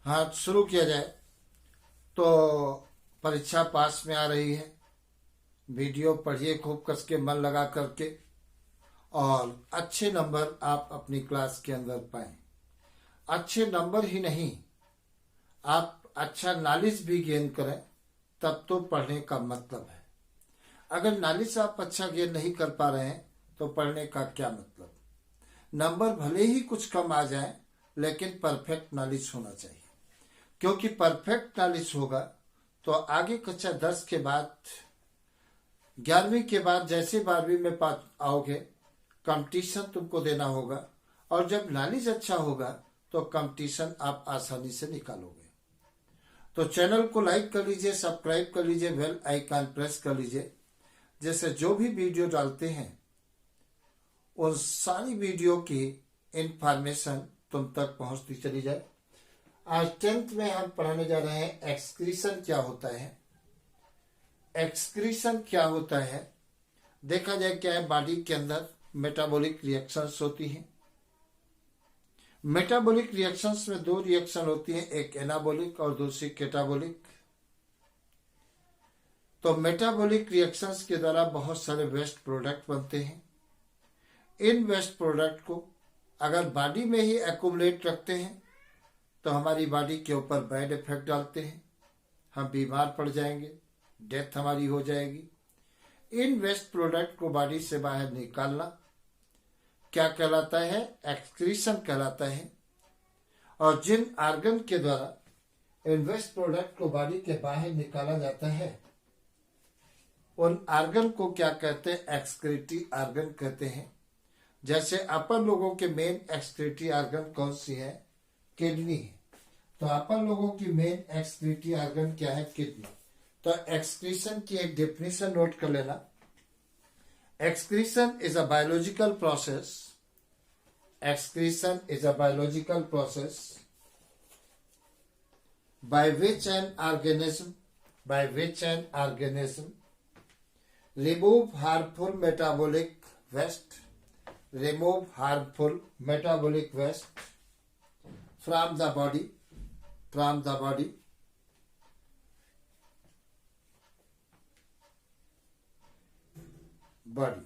हाँ, शुरू किया जाए। तो परीक्षा पास में आ रही है, वीडियो पढ़िए खूब कस के मन लगा करके, और अच्छे नंबर आप अपनी क्लास के अंदर पाएं। अच्छे नंबर ही नहीं, आप अच्छा नॉलेज भी गेन करें, तब तो पढ़ने का मतलब है। अगर नॉलेज आप अच्छा गेन नहीं कर पा रहे हैं तो पढ़ने का क्या मतलब। नंबर भले ही कुछ कम आ जाए, लेकिन परफेक्ट नॉलेज होना चाहिए, क्योंकि परफेक्ट नॉलेज होगा तो आगे कक्षा 10 के बाद, 11वीं के बाद जैसे 12वीं में आओगे, कंपटीशन तुमको देना होगा, और जब नॉलेज अच्छा होगा तो कंपटीशन आप आसानी से निकालोगे। तो चैनल को लाइक कर लीजिए, सब्सक्राइब कर लीजिए, बेल आइकन प्रेस कर लीजिए, जैसे जो भी वीडियो डालते हैं उन सारी वीडियो की इंफॉर्मेशन तुम तक पहुंचती चली जाए। आज 10th में हम पढ़ाने जा रहे हैं एक्सक्रीशन क्या होता है। एक्सक्रीशन क्या होता है, देखा जाए क्या है। बॉडी के अंदर मेटाबॉलिक रिएक्शंस होती हैं। मेटाबॉलिक रिएक्शंस में दो रिएक्शन होती हैं, एक एनाबॉलिक और दूसरी कैटाबॉलिक। तो मेटाबॉलिक रिएक्शंस के द्वारा बहुत सारे वेस्ट प्रोडक्ट बनते हैं। इन वेस्ट प्रोडक्ट को अगर बॉडी में ही एक्यूमुलेट रखते हैं तो हमारी बॉडी के ऊपर बैड इफेक्ट डालते हैं, हम बीमार पड़ जाएंगे, डेथ हमारी हो जाएगी। इन वेस्ट प्रोडक्ट को बॉडी से बाहर निकालना क्या कहलाता है, एक्सक्रीशन कहलाता है। और जिन आर्गन के द्वारा इन वेस्ट प्रोडक्ट को बॉडी के बाहर निकाला जाता है, उन आर्गन को क्या कहते हैं, एक्सक्रीटरी आर्गन कहते हैं। जैसे अपन लोगों के मेन एक्सक्रीटरी आर्गन कौन सी है, किडनी है। तो अपन लोगों की मेन एक्सक्रीटरी आर्गन क्या है, किडनी। तो एक्सक्रीशन की एक डेफिनेशन नोट कर लेना। Excretion is a biological process. Excretion is a biological process by which an organism remove harmful metabolic waste from the body body.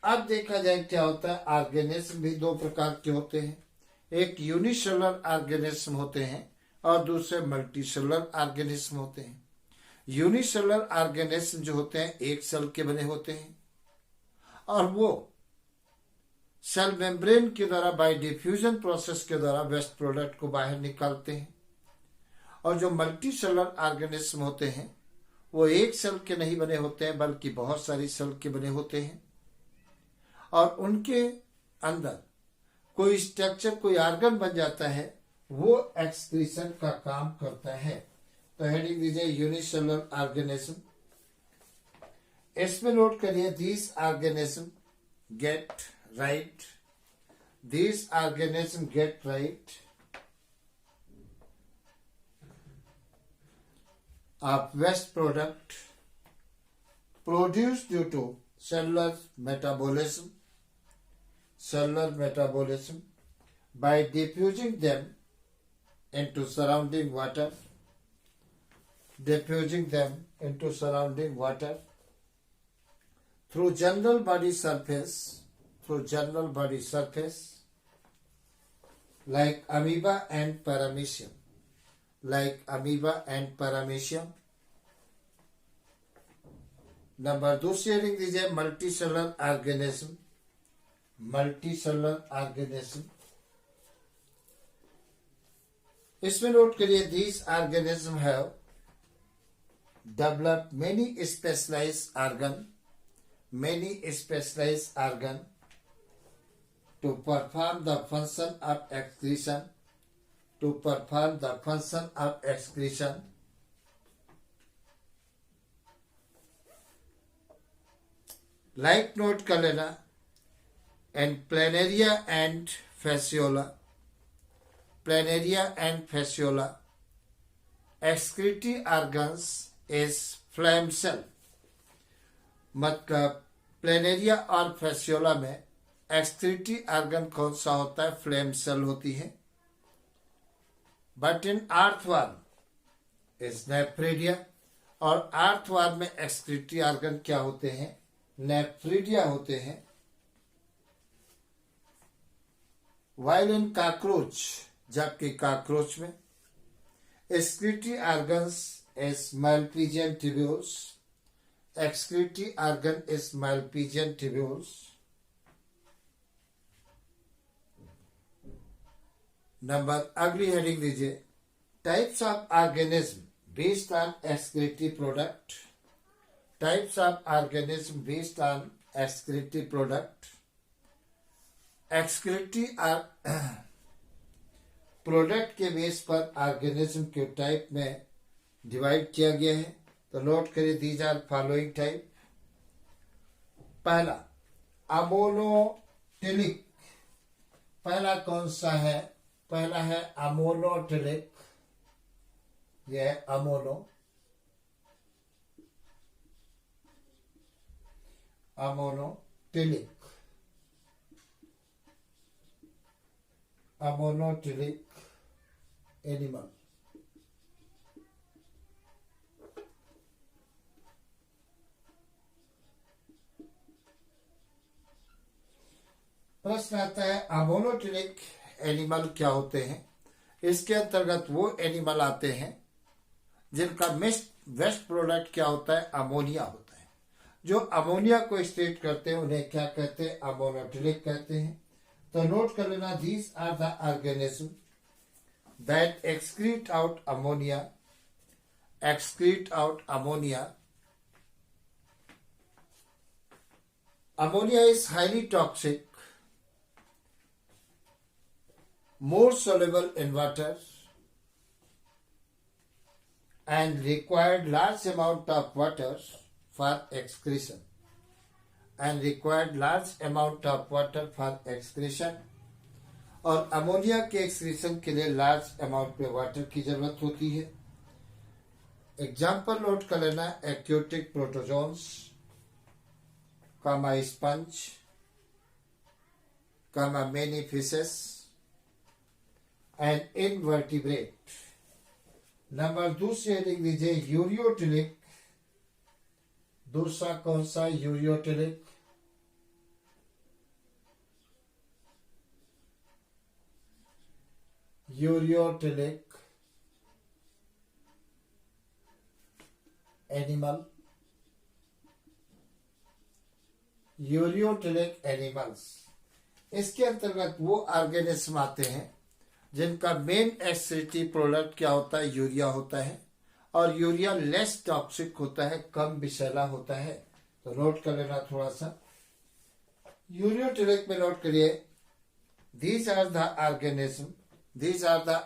अब देखा जाए क्या होता है, ऑर्गेनिज्म भी दो प्रकार के होते हैं। एक यूनिसेलुलर ऑर्गेनिज्म होते हैं और दूसरे मल्टीसेलुलर ऑर्गेनिज्म होते हैं। यूनिसेलुलर ऑर्गेनिज्म जो होते हैं एक सेल के बने होते हैं, और वो सेल मेम्ब्रेन के द्वारा बाय डिफ्यूजन प्रोसेस के द्वारा वेस्ट प्रोडक्ट को बाहर निकालते हैं। और जो मल्टीसेलुलर ऑर्गेनिज्म होते हैं वो एक सेल के नहीं बने होते हैं, बल्कि बहुत सारी सेल के बने होते हैं, और उनके अंदर कोई स्ट्रक्चर, कोई ऑर्गन बन जाता है, वो एक्सक्रीशन का काम करता है। तो हेडिंग दीजिए यूनिसेलुलर ऑर्गेनिज्म। इसमें नोट करिए, this organism get right of waste product produced due to cellular metabolism by diffusing them into surrounding water through general body surface like amoeba and paramecium. Number दूसरी heading दीजिए multicellular organism. इसमें note करिए, these organism have developed many specialized organ to perform the function of excretion. Like note कर लेना, and planaria and fasciola excretory organs is flame cell. मतलब planaria और fasciola में excretory organ कौन सा होता है, फ्लैम सेल होती है। But in earthworm is nephridia. और अर्थवर्म में एक्सक्रीटरी ऑर्गन क्या होते हैं? नेफ्रिडिया होते हैं। वाइल इन कॉकरोच, जबकि कॉकरोच में excretory organs is Malpighian tubules. Excretory organ is Malpighian tubules. Number अगली हेडिंग लीजिए, types of organism based on excretory product. Types of organism based on excretory product. Excretory product के base पर organism के type में divide किया गया है। तो नोट करिए, दीज आर फॉलोइंग टाइप। पहला अमोनोटिलिक। पहला कौन सा है? पहला है अमोनोटिलिक। यह है अमोनोटिलिक। अमोनोटिलिक एनिमल। प्रश्न आता है अमोनोटिलिक एनिमल क्या होते हैं? इसके अंतर्गत वो एनिमल आते हैं जिनका वेस्ट प्रोडक्ट क्या होता है? अमोनिया होता है। जो अमोनिया को एक्सक्रीट करते हैं उन्हें क्या कहते हैं? अमोनोटिलिक कहते हैं। तो नोट कर लेना, these are the organism that excrete out ammonia. Excrete out ammonia. Ammonia is highly toxic, more soluble in water and required large amount of water for excretion और अमोनिया के एक्सक्रीशन के लिए लार्ज अमाउंट में water की जरूरत होती है। Example note कर लेना, aquatic protozoans, comma sponge, comma many fishes and invertebrate. Number दूसरी हेडिंग लीजिए, यूरियोटिलिक। दूसरा कौन सा? यूरियोटिलिक। यूरियोटिलिक एनिमल। यूरियोटिलिक एनिमल्स, इसके अंतर्गत वो ऑर्गेनिज्म आते हैं जिनका मेन एक्सक्रीटरी प्रोडक्ट क्या होता है? यूरिया होता है। और यूरिया लेस टॉक्सिक होता है, कम विषैला होता है। तो नोट कर लेना थोड़ा सा। यूरियोटिलिक में नोट करिए, these are the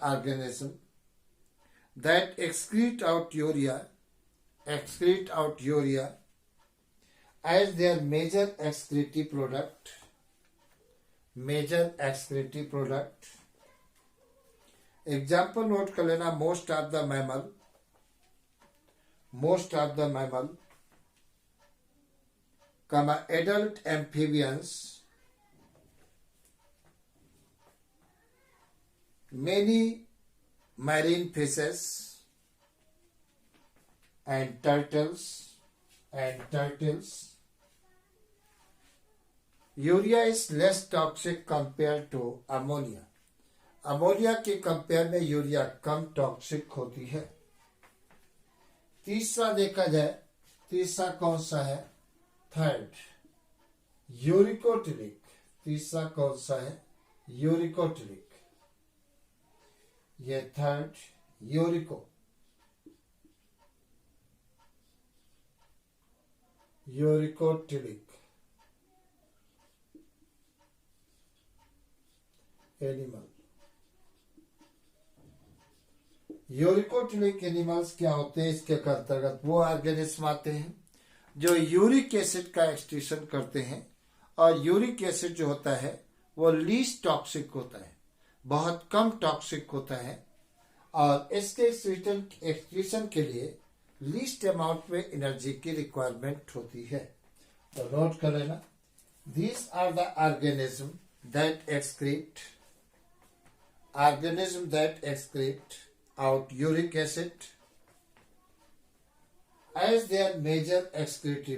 organism that excrete out urea as their major excretory product. Example note कर लेना, most of the mammal, comma adult amphibians, many marine fishes and turtles. Urea is less toxic compare to ammonia. Ammonia के compare में urea कम toxic होती है। तीसरा देखा जाए, तीसरा कौन सा है? Third, uricotelic. तीसरा कौन सा है? यूरिकोटिलिक। ये third, uricotelic animal. Uricotelic animals क्या होते हैं? इसके अंतर्गत वो ऑर्गेनिज्म आते हैं जो यूरिक एसिड का एक्सक्रीशन करते हैं। और यूरिक एसिड जो होता है वो लीस्ट टॉक्सिक होता है, बहुत कम टॉक्सिक होता है। और इसके एक्सक्रीशन के लिए लीस्ट अमाउंट में एनर्जी की रिक्वायरमेंट होती है। तो नोट कर लेना, these are the organism that excrete out uric acid as their major excretory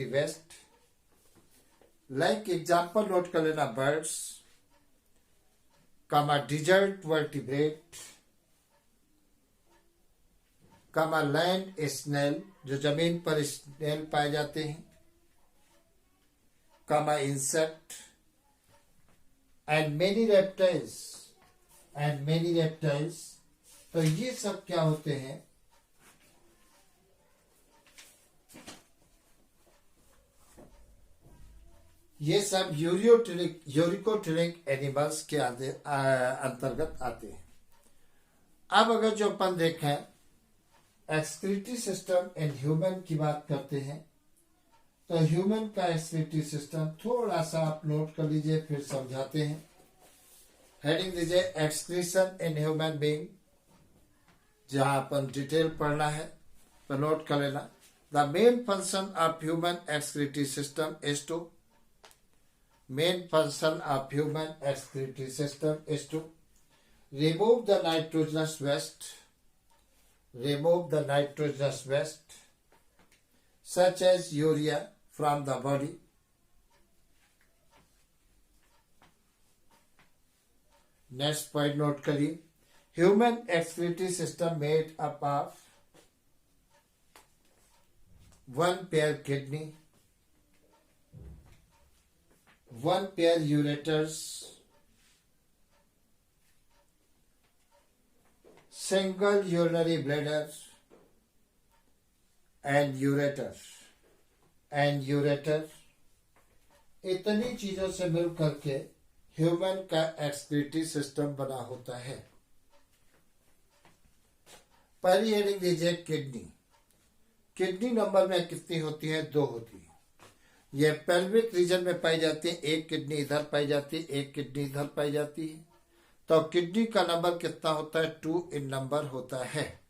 waste. Like example note कर लेना, birds, desert vertebrate, land snail जो जमीन पर स्नेल पाए जाते हैं, इंसेक्ट एंड मेनी रेप्टाइल्स। तो ये सब क्या होते हैं? ये सब यूरिकोटिलिक एनिमल्स के अंतर्गत आते हैं। अब अगर जो अपन देखें एक्सक्रीटरी सिस्टम इन ह्यूमन की बात करते हैं, तो ह्यूमन का एक्सक्रीटरी सिस्टम थोड़ा सा आप नोट कर लीजिए, फिर समझाते हैं। हेडिंग दीजिए एक्सक्रीशन इन ह्यूमन बीइंग। जहां अपन डिटेल पढ़ना है तो नोट कर लेना। The main function of human excretory system is to remove the nitrogenous waste such as urea from the body. Next point note करिए, human excretory system made up of one pair kidney, one pair ureters, single urinary bladder and ureter। इतनी चीजों से मिल करके human का excretory system बना होता है। पहली हेडिंग दीजिए किडनी नंबर में कितनी होती है? 2 होती है। ये पेल्विक रीजन में पाई जाती है। एक किडनी इधर पाई जाती है, एक किडनी इधर पाई जाती है। तो किडनी का नंबर कितना होता है? 2 इन नंबर होता है।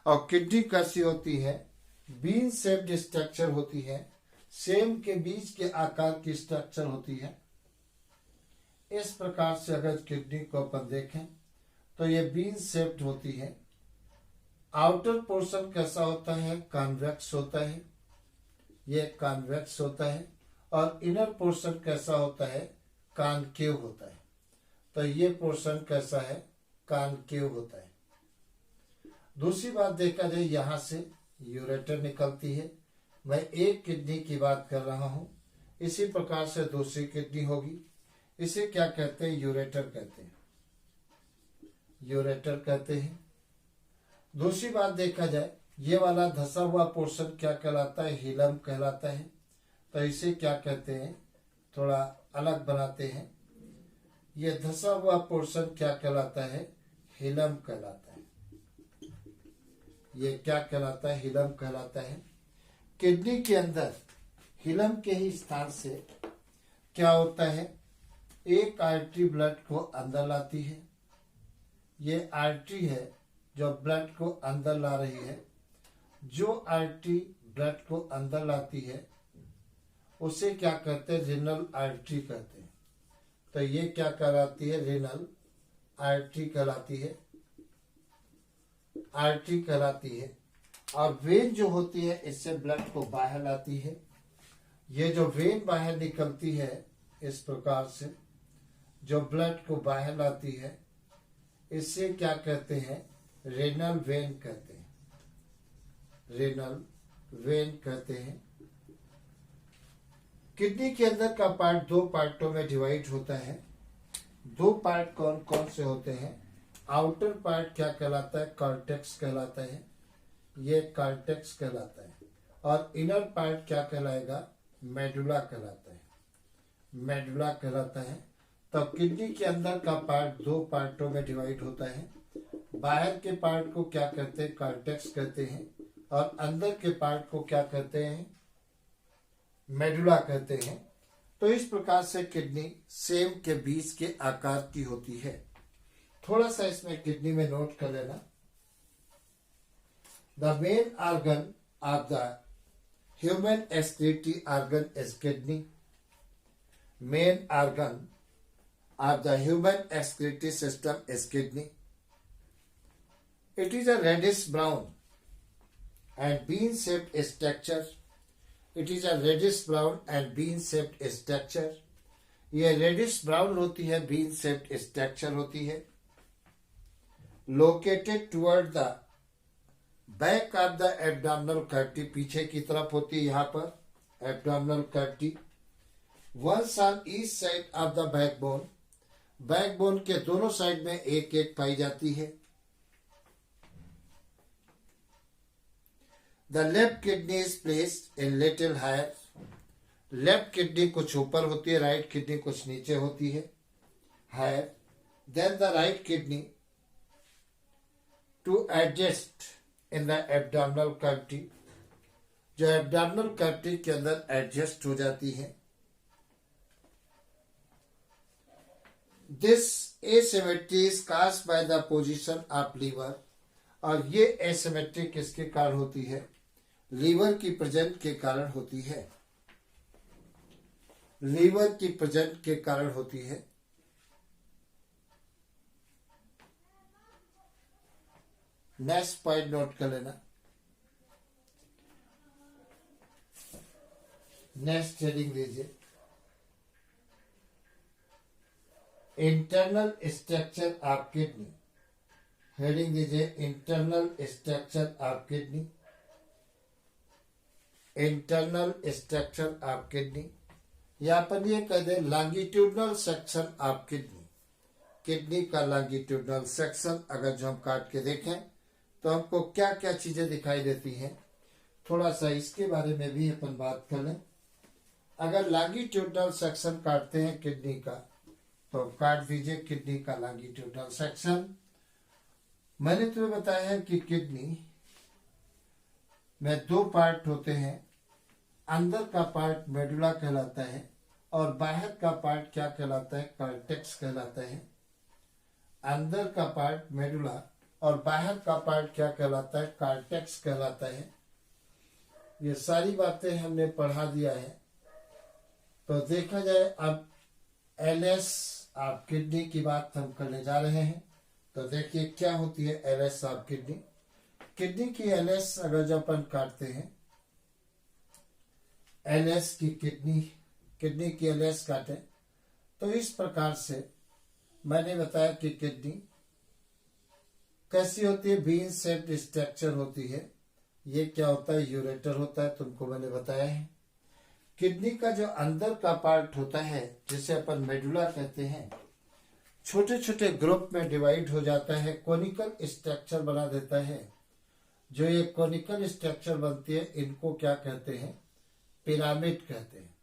और किडनी कैसी होती है? बीन शेप्ड स्ट्रक्चर होती है, सेम के बीच के आकार की स्ट्रक्चर होती है। इस प्रकार से अगर किडनी को अपन देखें तो ये बीन शेप्ड होती है। आउटर पोर्शन कैसा होता है? कॉन्वेक्स होता है, ये कॉन्वेक्स होता है। और इनर पोर्शन कैसा होता है? कॉनकेव होता है। तो ये पोर्शन कैसा है? कॉनकेव होता है। दूसरी बात देखा जाए, यहां से यूरेटर निकलती है। मैं एक किडनी की बात कर रहा हूं, इसी प्रकार से दूसरी किडनी होगी। इसे क्या कहते हैं? यूरेटर कहते हैं। दूसरी बात देखा जाए, ये वाला धसा हुआ पोर्शन क्या कहलाता है? हिलम कहलाता है। तो इसे क्या कहते हैं? थोड़ा अलग बनाते हैं। ये धसा हुआ पोर्शन क्या कहलाता है? हिलम कहलाता है। ये क्या कहलाता है? हिलम कहलाता है। किडनी के अंदर हिलम के ही स्थान से क्या होता है? एक आर्टरी ब्लड को अंदर लाती है। ये आर्टरी है जो ब्लड को अंदर ला रही है। जो आर्टरी ब्लड को अंदर लाती है उसे क्या कहते हैं? रीनल आर्टरी कहते हैं। तो ये क्या कहलाती है? रीनल आर्टरी कहलाती है। और वेन जो होती है इससे ब्लड को बाहर लाती है। ये जो वेन बाहर निकलती है इस प्रकार से, जो ब्लड को बाहर लाती है, इससे क्या कहते हैं? रेनल वेन कहते हैं। किडनी के अंदर का पार्ट 2 पार्टों में डिवाइड होता है। 2 पार्ट कौन कौन से होते हैं? आउटर पार्ट क्या कहलाता है? कॉर्टेक्स कहलाता है। ये कॉर्टेक्स कहलाता है। और इनर पार्ट क्या कहलाएगा? मेडुला कहलाता है। तो किडनी के अंदर का पार्ट 2 पार्टों में डिवाइड होता है। बाहर के पार्ट को क्या कहते हैं? कॉर्टेक्स कहते हैं। और अंदर के पार्ट को क्या कहते हैं? मेडुला कहते हैं। तो इस प्रकार से किडनी सेम के बीच के आकार की होती है। थोड़ा सा इसमें किडनी में नोट कर लेना। The main organ of the human excretory organ is kidney. Main organ of the human excretory system is kidney. It is a reddish brown and bean-shaped structure. It is a reddish brown and bean-shaped structure. ये reddish brown होती है, bean shaped structure होती है. Located toward the back of the abdominal cavity, पीछे की तरफ होती है यहाँ पर abdominal cavity. Once on each side of the backbone, backbone के दोनों साइड में एक एक पाई जाती है. The left kidney is placed in little higher. Left kidney कुछ ऊपर होती है, राइट किडनी कुछ नीचे होती है, higher. Than the right kidney to adjust in the abdominal cavity, जो एब्डोमिनल कैविटी के अंदर एडजस्ट हो जाती है. This asymmetry is caused by the position of liver. और ये एसिमेट्री किसके कारण होती है? लीवर की प्रेजेंट के कारण होती है. लीवर की प्रेजेंट के कारण होती है. नेक्स्ट पॉइंट नोट कर लेना. नेक्स्ट हेडिंग लीजिए, internal structure of kidney. Heading दीजिए internal structure of kidney. Internal structure of kidney, या अपन ये कह दे longitudinal section of kidney. Kidney का लॉन्गिट्यूडनल सेक्शन अगर जो हम काट के देखें तो हमको क्या क्या चीजें दिखाई देती हैं, थोड़ा सा इसके बारे में भी अपन बात कर लें. अगर लॉन्गिट्यूडनल सेक्शन काटते हैं किडनी का, तो काट दीजिए किडनी का लॉन्गिट्यूडनल सेक्शन. मैंने तुम्हें बताया है कि किडनी में दो पार्ट होते हैं. अंदर का पार्ट मेडुला कहलाता है और बाहर का पार्ट क्या कहलाता है? कॉर्टेक्स कहलाता है. अंदर का पार्ट मेडुला और बाहर का पार्ट क्या कहलाता है? कॉर्टेक्स कहलाता है. ये सारी बातें हमने पढ़ा दिया है. तो देखा जाए अब एलएस ऑफ किडनी की बात हम करने जा रहे हैं. तो देखिए क्या होती है एलएस ऑफ किडनी. किडनी की एलएस अगर जब अपन काटते हैं, एलएस की किडनी की एलएस काटे तो इस प्रकार से मैंने बताया कि किडनी कैसी होती है? बीन शेप्ड स्ट्रक्चर होती है. ये क्या होता है? यूरेटर होता है, तुमको मैंने बताया है. किडनी का जो अंदर का पार्ट होता है जिसे अपन मेडुला कहते हैं, छोटे छोटे ग्रुप में डिवाइड हो जाता है, कोनिकल स्ट्रक्चर बना देता है. जो ये कोनिकल स्ट्रक्चर बनती है इनको क्या कहते हैं? पिरामिड कहते हैं.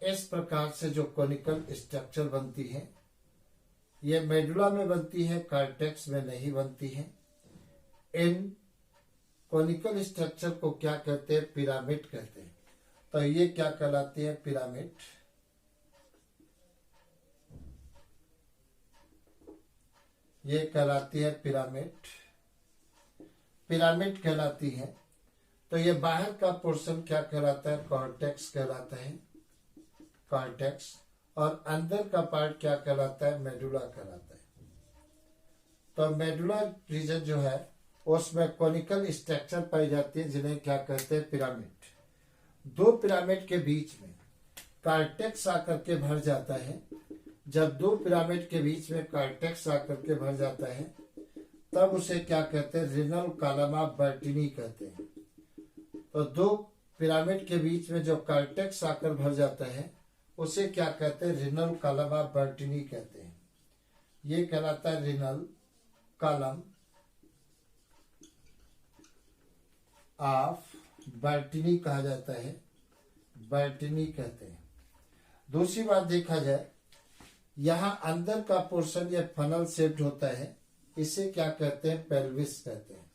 इस प्रकार से जो कोनिकल स्ट्रक्चर बनती है ये मेडुला में बनती है, कॉर्टेक्स में नहीं बनती है. इन कोनिकल स्ट्रक्चर को क्या कहते हैं? पिरामिड कहते हैं. तो ये क्या कहलाती है? पिरामिड. ये कहलाती है पिरामिड. पिरामिड कहलाती है. तो ये बाहर का पोर्शन क्या कहलाता है? कॉर्टेक्स कहलाता है, कॉर्टेक्स. और अंदर का पार्ट क्या कहलाता है? मेडुला कहलाता है. तो मेडुला रीजन जो है उसमें कोनिकल स्ट्रक्चर पाई जाती है जिन्हें क्या कहते हैं? पिरामिड. दो पिरामिड के बीच में कॉर्टेक्स आकर के भर जाता है. जब दो पिरामिड के बीच में कॉर्टेक्स आकर के भर जाता है तब उसे क्या कहते हैं? रिनल कॉलम ऑफ बर्टिनी कहते हैं. तो दो पिरामिड के बीच में जो कॉर्टेक्स आकर भर जाता है उसे क्या कहते हैं? रिनल कॉलम ऑफ बर्टिनी कहते हैं. ये कहलाता है रिनल कॉलम ऑफ बर्टिनी कहा जाता है, बर्टिनी कहते हैं. दूसरी बात देखा जाए, यहाँ अंदर का पोर्शन ये फनल शेप्ड होता है, इसे क्या कहते हैं? पेल्विस कहते हैं.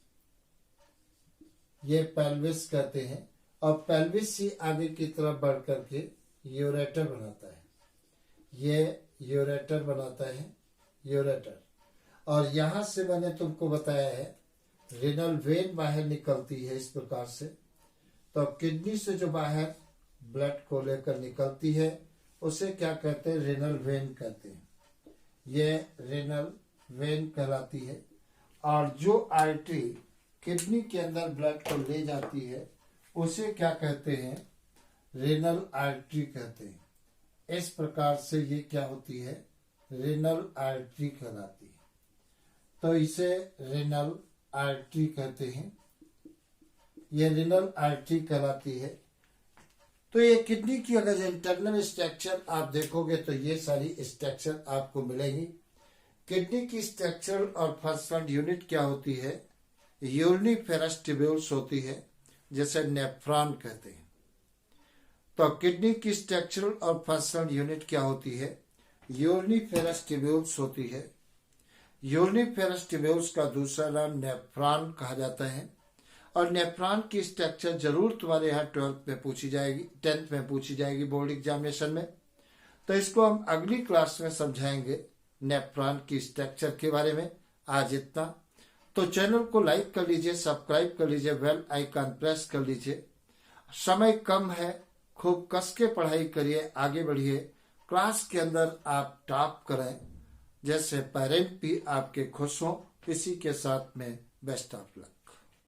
ये पेल्विस कहते हैं. और पेल्विस ही आगे की तरफ बढ़ करके यूरेटर बनाता है. ये यूरेटर बनाता है, यूरेटर. और यहां से मैंने तुमको बताया है रिनल वेन बाहर निकलती है इस प्रकार से. तो किडनी से जो बाहर ब्लड को लेकर निकलती है उसे क्या कहते हैं, रेनल वेन कहते हैं। ये रेनल वेन कहलाती है। और जो आर्टरी किडनी के अंदर ब्लड को ले जाती है उसे क्या कहते हैं, रेनल आर्टरी कहते हैं। इस प्रकार से ये क्या होती है, रेनल आर्टरी कहलाती है। तो इसे रेनल आर्टरी कहते हैं, ये रेनल आर्टरी कहलाती है। तो ये किडनी की अगर इंटरनल स्ट्रक्चर आप देखोगे तो ये सारी स्ट्रक्चर आपको मिलेंगी। किडनी की स्ट्रक्चरल और फंक्शनल यूनिट क्या होती है, यूरिनिफेरस ट्यूब्यूल्स होती है, जैसे नेफ्रॉन कहते हैं। तो किडनी की स्ट्रक्चरल और फंक्शनल यूनिट क्या होती है, यूरिनिफेरस ट्यूब्यूल्स होती है। यूरिनिफेरस ट्यूब्यूल्स का दूसरा नाम नेफ्रॉन कहा जाता है। और नेफ्रॉन की स्ट्रक्चर जरूर तुम्हारे यहाँ 12th में पूछी जाएगी, 10th में पूछी जाएगी बोर्ड एग्जामिनेशन में। तो इसको हम अगली क्लास में समझाएंगे नेफ्रॉन की स्ट्रक्चर के बारे में। आज इतना। तो चैनल को लाइक कर लीजिए, सब्सक्राइब कर लीजिए, बेल आइकन प्रेस कर लीजिए। समय कम है, खूब कस के पढ़ाई करिए, आगे बढ़िए, क्लास के अंदर आप टॉप करें, जैसे पेरेंट भी आपके खुश हों। इसी के साथ में बेस्ट ऑफ लक।